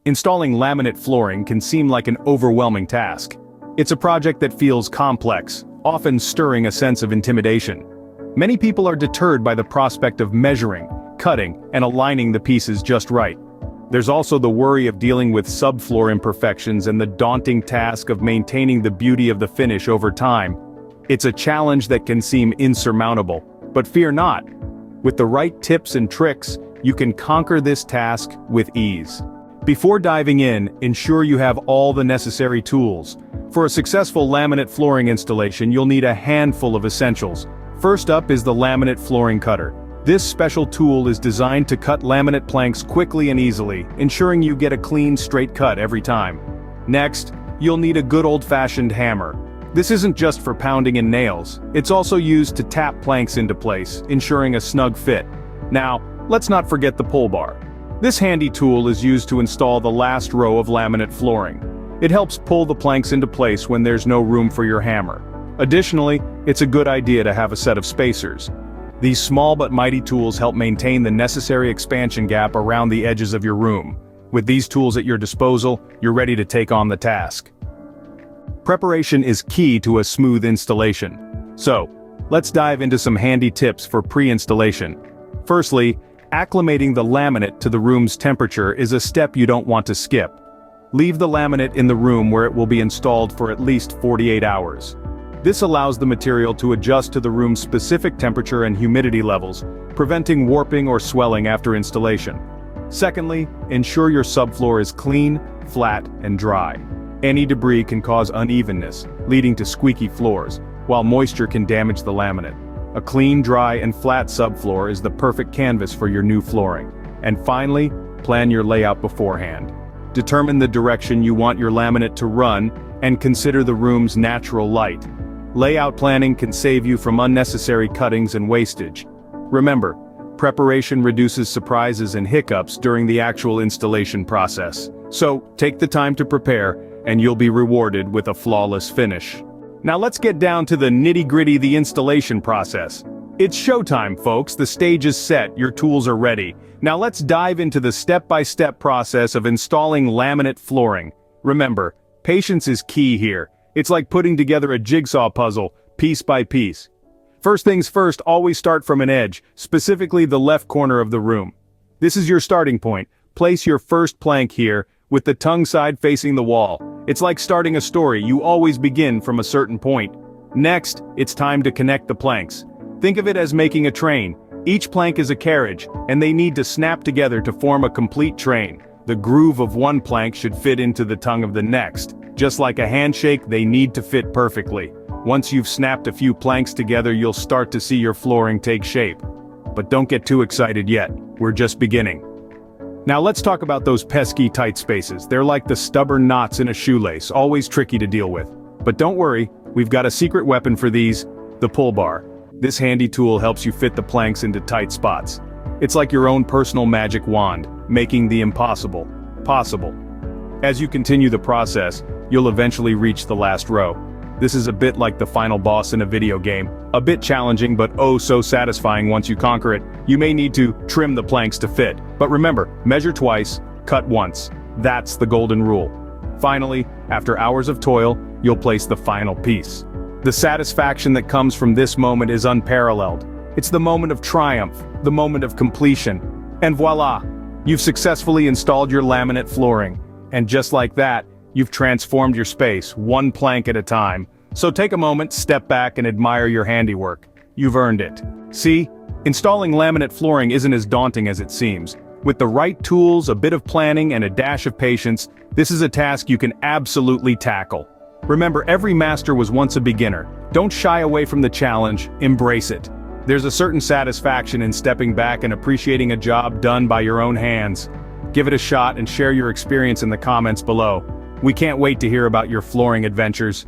Installing laminate flooring can seem like an overwhelming task. It's a project that feels complex, often stirring a sense of intimidation. Many people are deterred by the prospect of measuring, cutting, and aligning the pieces just right. There's also the worry of dealing with subfloor imperfections and the daunting task of maintaining the beauty of the finish over time. It's a challenge that can seem insurmountable, but fear not. With the right tips and tricks, you can conquer this task with ease. Before diving in, ensure you have all the necessary tools. For a successful laminate flooring installation, you'll need a handful of essentials. First up is the laminate flooring cutter. This special tool is designed to cut laminate planks quickly and easily, ensuring you get a clean, straight cut every time. Next, you'll need a good old-fashioned hammer. This isn't just for pounding in nails, it's also used to tap planks into place, ensuring a snug fit. Now, let's not forget the pull bar. This handy tool is used to install the last row of laminate flooring. It helps pull the planks into place when there's no room for your hammer. Additionally, it's a good idea to have a set of spacers. These small but mighty tools help maintain the necessary expansion gap around the edges of your room. With these tools at your disposal, you're ready to take on the task. Preparation is key to a smooth installation. So, let's dive into some handy tips for pre-installation. Firstly, acclimating the laminate to the room's temperature is a step you don't want to skip. Leave the laminate in the room where it will be installed for at least 48 hours. This allows the material to adjust to the room's specific temperature and humidity levels, preventing warping or swelling after installation. Secondly, ensure your subfloor is clean, flat, and dry. Any debris can cause unevenness, leading to squeaky floors, while moisture can damage the laminate. A clean, dry, and flat subfloor is the perfect canvas for your new flooring. And finally, plan your layout beforehand. Determine the direction you want your laminate to run, and consider the room's natural light. Layout planning can save you from unnecessary cuttings and wastage. Remember, preparation reduces surprises and hiccups during the actual installation process. So, take the time to prepare, and you'll be rewarded with a flawless finish. Now let's get down to the nitty-gritty, the installation process. It's showtime, folks. The stage is set, your tools are ready. Now let's dive into the step-by-step process of installing laminate flooring. Remember, patience is key here. It's like putting together a jigsaw puzzle, piece by piece. First things first, always start from an edge, specifically the left corner of the room. This is your starting point. Place your first plank here, with the tongue side facing the wall. It's like starting a story, you always begin from a certain point. Next, it's time to connect the planks. Think of it as making a train. Each plank is a carriage, and they need to snap together to form a complete train. The groove of one plank should fit into the tongue of the next. Just like a handshake, they need to fit perfectly. Once you've snapped a few planks together, you'll start to see your flooring take shape. But don't get too excited yet, we're just beginning. Now let's talk about those pesky tight spaces. They're like the stubborn knots in a shoelace, always tricky to deal with. But don't worry, we've got a secret weapon for these, the pull bar. This handy tool helps you fit the planks into tight spots. It's like your own personal magic wand, making the impossible possible. As you continue the process, you'll eventually reach the last row. This is a bit like the final boss in a video game, a bit challenging but oh so satisfying once you conquer it. You may need to trim the planks to fit, but remember, measure twice, cut once. That's the golden rule. Finally, after hours of toil, you'll place the final piece. The satisfaction that comes from this moment is unparalleled. It's the moment of triumph, the moment of completion. And voila! You've successfully installed your laminate flooring. And just like that, you've transformed your space, one plank at a time. So take a moment, step back, and admire your handiwork. You've earned it. See? Installing laminate flooring isn't as daunting as it seems. With the right tools, a bit of planning, and a dash of patience, this is a task you can absolutely tackle. Remember, every master was once a beginner. Don't shy away from the challenge, embrace it. There's a certain satisfaction in stepping back and appreciating a job done by your own hands. Give it a shot and share your experience in the comments below. We can't wait to hear about your flooring adventures.